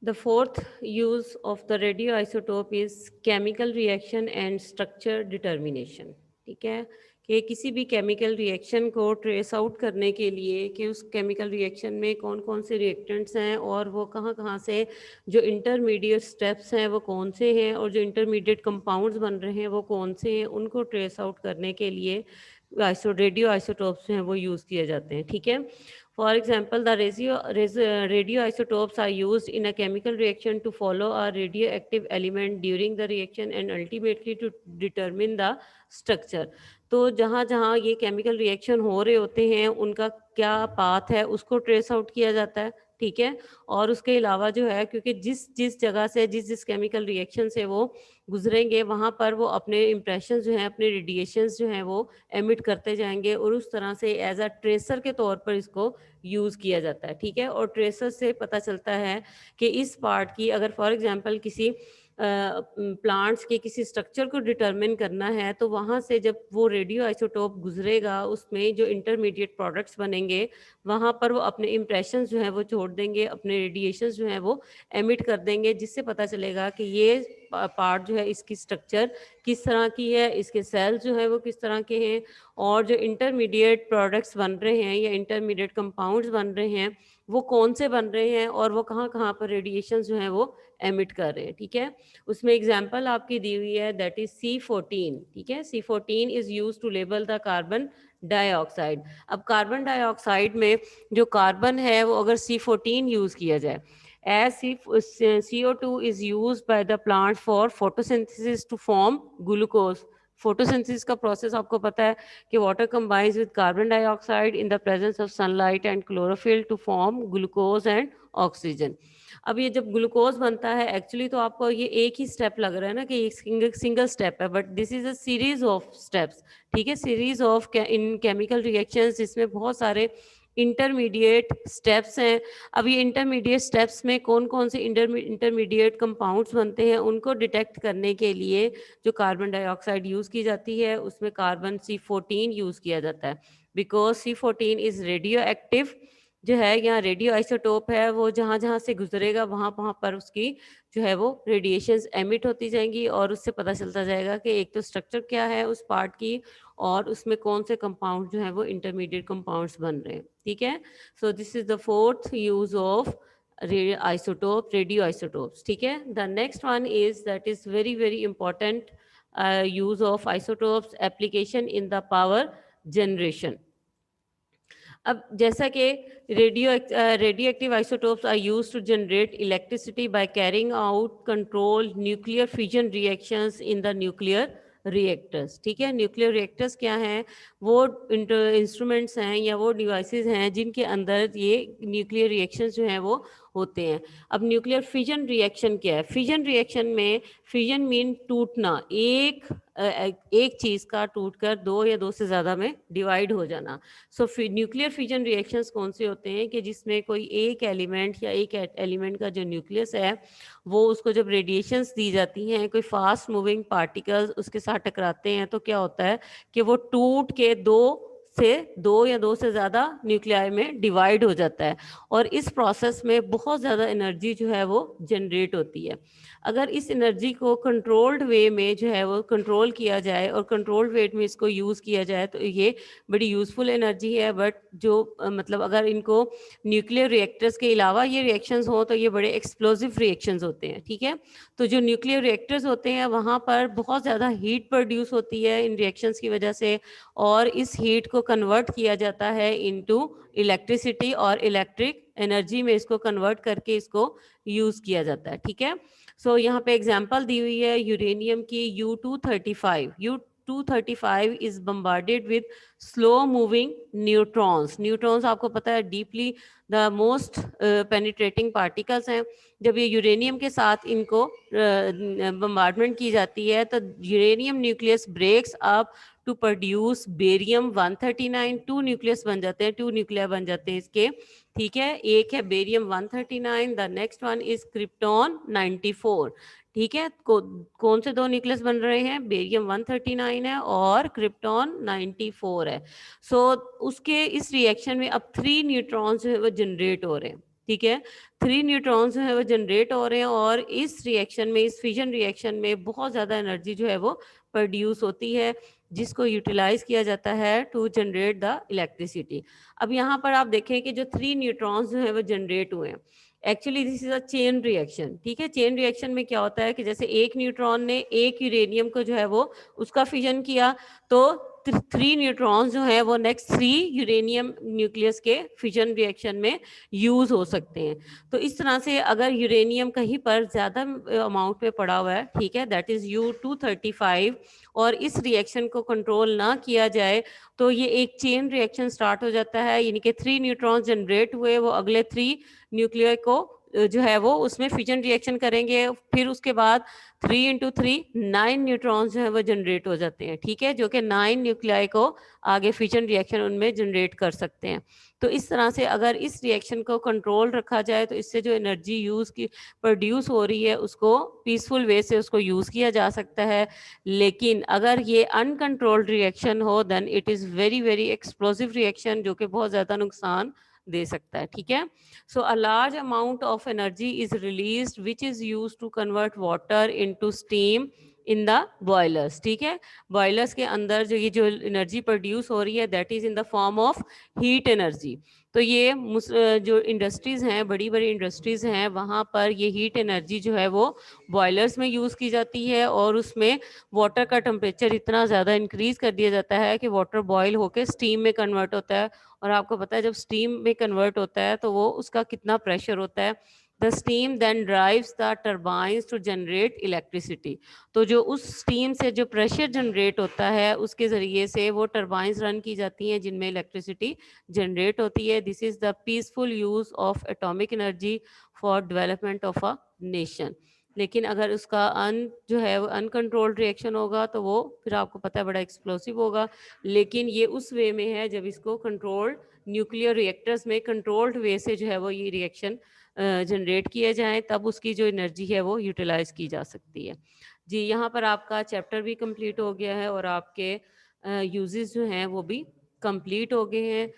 The fourth use of the radioisotope is chemical reaction and structure determination. ठीक है, कि किसी भी केमिकल रिएक्शन को ट्रेस आउट करने के लिए कि उस केमिकल रिएक्शन में कौन कौन से रिएक्टेंट्स हैं और वो कहाँ कहाँ से जो इंटरमीडिएट स्टेप्स हैं वो कौन से हैं और जो इंटरमीडिएट कंपाउंड्स बन रहे हैं वो कौन से हैं, उनको ट्रेस आउट करने के लिए रेडियो आइसोटोप्स हैं वो यूज़ किए जाते हैं. ठीक है, for example, the radioisotopes are used in a chemical reaction to follow a radioactive element during the reaction and ultimately to determine the structure. तो जहाँ जहाँ ये केमिकल रिएक्शन हो रहे होते हैं उनका क्या पाथ है उसको ट्रेस आउट किया जाता है. ठीक है, और उसके अलावा जो है क्योंकि जिस जिस जगह से जिस जिस केमिकल रिएक्शन से वो गुजरेंगे वहाँ पर वो अपने इम्प्रेशन जो हैं अपने रेडिएशंस जो हैं वो एमिट करते जाएंगे और उस तरह से एज अ ट्रेसर के तौर पर इसको यूज़ किया जाता है. ठीक है, और ट्रेसर से पता चलता है कि इस पार्ट की अगर फॉर एग्जांपल किसी प्लांट्स के किसी स्ट्रक्चर को डिटरमिन करना है तो वहाँ से जब वो रेडियो आइसोटोप गुजरेगा उसमें जो इंटरमीडिएट प्रोडक्ट्स बनेंगे वहाँ पर वो अपने इम्प्रेशंस जो हैं वो छोड़ देंगे, अपने रेडिएशंस जो हैं वो एमिट कर देंगे, जिससे पता चलेगा कि ये पार्ट जो है इसकी स्ट्रक्चर किस तरह की है, इसके सेल्स जो है वो किस तरह के हैं और जो इंटरमीडिएट प्रोडक्ट्स बन रहे हैं या इंटरमीडिएट कंपाउंड्स बन रहे हैं वो कौन से बन रहे हैं और वो कहाँ कहाँ पर रेडिएशन जो है वो एमिट कर रहे हैं. ठीक है, उसमें एग्जांपल आपकी दी हुई है दैट इज C14. ठीक है, C14 is use to label the carbon dioxide. अब कार्बन डाइऑक्साइड में जो कार्बन है वो अगर C14 यूज किया जाए as CO2 is used by the plant for photosynthesis to form glucose. Photosynthesis का प्रोसेस आपको पता है कि water combines with carbon dioxide in the presence of sunlight and chlorophyll to form glucose and oxygen. अब ये जब glucose बनता है एक्चुअली तो आपको ये एक ही स्टेप लग रहा है ना कि एक सिंगल स्टेप है, but this is a series of steps. ठीक है, series of in chemical reactions जिसमें बहुत सारे इंटरमीडिएट स्टेप्स हैं. अब ये इंटरमीडिएट स्टेप्स में कौन कौन से इंटरमीडिएट कंपाउंड्स बनते हैं उनको डिटेक्ट करने के लिए जो कार्बन डाइऑक्साइड यूज़ की जाती है उसमें कार्बन C14 यूज़ किया जाता है because C14 is radio active जो है या रेडियो आइसोटोप है. वो जहाँ जहाँ से गुजरेगा वहाँ वहाँ पर उसकी जो है वो रेडिएशंस एमिट होती जाएंगी और उससे पता चलता जाएगा कि एक तो स्ट्रक्चर क्या है उस पार्ट की और उसमें कौन से कंपाउंड जो है वो इंटरमीडिएट कंपाउंड्स बन रहे हैं. ठीक है, so this is the fourth use of radioisotopes. ठीक है, the next one is that is very very important use of isotopes application in the power generation. अब जैसा कि radioactive isotopes are use to generate electricity by carrying out control nuclear fission reactions in the nuclear reactors. ठीक है, nuclear reactors क्या हैं? वो instruments हैं या वो डिवाइसेस हैं जिनके अंदर ये न्यूक्लियर रिएक्शंस जो हैं वो होते हैं. अब न्यूक्लियर फिजन रिएक्शन क्या है? फिजन रिएक्शन में फिजन मीन टूटना, एक चीज़ का टूटकर दो या दो से ज़्यादा में डिवाइड हो जाना. सो न्यूक्लियर फिजन रिएक्शंस कौन से होते हैं कि जिसमें कोई एक एलिमेंट या एक एलिमेंट का जो न्यूक्लियस है वो उसको जब रेडिएशंस दी जाती हैं कोई फास्ट मूविंग पार्टिकल्स उसके साथ टकराते हैं तो क्या होता है कि वो टूट के दो या दो से ज़्यादा न्यूक्लियाई में डिवाइड हो जाता है और इस प्रोसेस में बहुत ज़्यादा एनर्जी जो है वो जनरेट होती है. अगर इस एनर्जी को कंट्रोल्ड वे में जो है वो कंट्रोल किया जाए और कंट्रोल्ड वे में इसको यूज़ किया जाए तो ये बड़ी यूज़फुल एनर्जी है. बट जो मतलब अगर इनको न्यूक्लियर रिएक्टर्स के अलावा ये रिएक्शंस हों तो ये बड़े एक्सप्लोजिव रिएक्शंस होते हैं. ठीक है, तो जो न्यूक्लियर रिएक्टर्स होते हैं वहाँ पर बहुत ज़्यादा हीट प्रोड्यूस होती है इन रिएक्शंस की वजह से और इस हीट को कन्वर्ट किया जाता है इनटू इलेक्ट्रिसिटी और इलेक्ट्रिक एनर्जी में इसको कन्वर्ट करके इसको यूज़ किया जाता है. ठीक है, सो यहाँ पे एग्जांपल दी हुई है यूरेनियम की U-235. U-235 is bombarded with slow moving neutrons. Neutrons आपको पता है deeply the most penetrating particles हैं. जब ये यूरेनियम के साथ इनको बम्बार्डमेंट की जाती है तो uranium nucleus breaks up to produce barium 139. Two nucleus बन जाते हैं, टू न्यूक्लियर बन जाते हैं इसके. ठीक है, एक है barium 139, the next one is krypton 94. ठीक है, कौन से दो न्यूक्लियस बन रहे हैं? बेरियम 139 है और क्रिप्टॉन 94 है. सो उसके इस रिएक्शन में अब 3 न्यूट्रॉन्स जो है वो जनरेट हो रहे हैं. ठीक है। 3 न्यूट्रॉन्स जो है वो जनरेट हो रहे हैं और इस रिएक्शन में, इस फिजन रिएक्शन में बहुत ज़्यादा एनर्जी जो है वो प्रोड्यूस होती है, जिसको यूटिलाइज किया जाता है टू जनरेट द इलेक्ट्रिसिटी। अब यहाँ पर आप देखें कि जो 3 न्यूट्रॉन्स जो है वो जनरेट हुए हैं, actually this is a chain reaction. ठीक है, चेन रिएक्शन में क्या होता है कि जैसे एक न्यूट्रॉन ने एक यूरेनियम को जो है वो उसका फिजन किया, तो 3 न्यूट्रॉन्स जो है वो नेक्स्ट 3 यूरेनियम न्यूक्लियस के फिजन रिएक्शन में यूज हो सकते हैं। तो इस तरह से अगर यूरेनियम कहीं पर ज्यादा अमाउंट में पड़ा हुआ है, ठीक है, दैट इज U-235, और इस रिएक्शन को कंट्रोल ना किया जाए तो ये एक चेन रिएक्शन स्टार्ट हो जाता है, यानी कि 3 न्यूट्रॉन्स जनरेट हुए, वो अगले 3 न्यूक्लियर को जो है वो उसमें फिजन रिएक्शन करेंगे, फिर उसके बाद 3 इंटू 3 9 न्यूट्रॉन्स जो है वो जनरेट हो जाते हैं। ठीक है, जो कि 9 न्यूक्लियाई को आगे फिजन रिएक्शन उनमें जनरेट कर सकते हैं। तो इस तरह से अगर इस रिएक्शन को कंट्रोल रखा जाए तो इससे जो एनर्जी यूज़ की प्रोड्यूस हो रही है उसको पीसफुल वे से उसको यूज़ किया जा सकता है। लेकिन अगर ये अनकंट्रोल्ड रिएक्शन हो then it is very very explosive reaction, जो कि बहुत ज़्यादा नुकसान दे सकता है। ठीक है, so a large amount of energy is released which is used to convert water into steam in the boilers. ठीक है, बॉयलर्स के अंदर जो ये जो एनर्जी प्रोड्यूस हो रही है that is in the form of heat energy. तो ये जो इंडस्ट्रीज़ हैं, बड़ी बड़ी इंडस्ट्रीज़ हैं, वहाँ पर ये हीट एनर्जी जो है वो बॉयलर्स में यूज़ की जाती है और उसमें वाटर का टेम्परेचर इतना ज़्यादा इंक्रीज़ कर दिया जाता है कि वाटर बॉयल होकर स्टीम में कन्वर्ट होता है। और आपको पता है जब स्टीम में कन्वर्ट होता है तो वो उसका कितना प्रेशर होता है। The steam then drives the turbines to generate electricity. तो जो उस स्टीम से जो प्रेशर जनरेट होता है उसके ज़रिए से वो टर्बाइंस रन की जाती हैं जिनमें इलेक्ट्रिसिटी जनरेट होती है। This is the peaceful use of atomic energy for development of a nation. लेकिन अगर उसका जो है वो अनकंट्रोल्ड रिएक्शन होगा तो वो फिर आपको पता है बड़ा एक्सप्लोसिव होगा। लेकिन ये उस वे में है जब इसको कंट्रोल्ड न्यूक्लियर रिएक्टर्स में कंट्रोल्ड वे से जो है वो ये रिएक्शन जनरेट किए जाएँ, तब उसकी जो एनर्जी है वो यूटिलाइज की जा सकती है। जी, यहाँ पर आपका चैप्टर भी कंप्लीट हो गया है और आपके यूजेस जो हैं वो भी कंप्लीट हो गए हैं।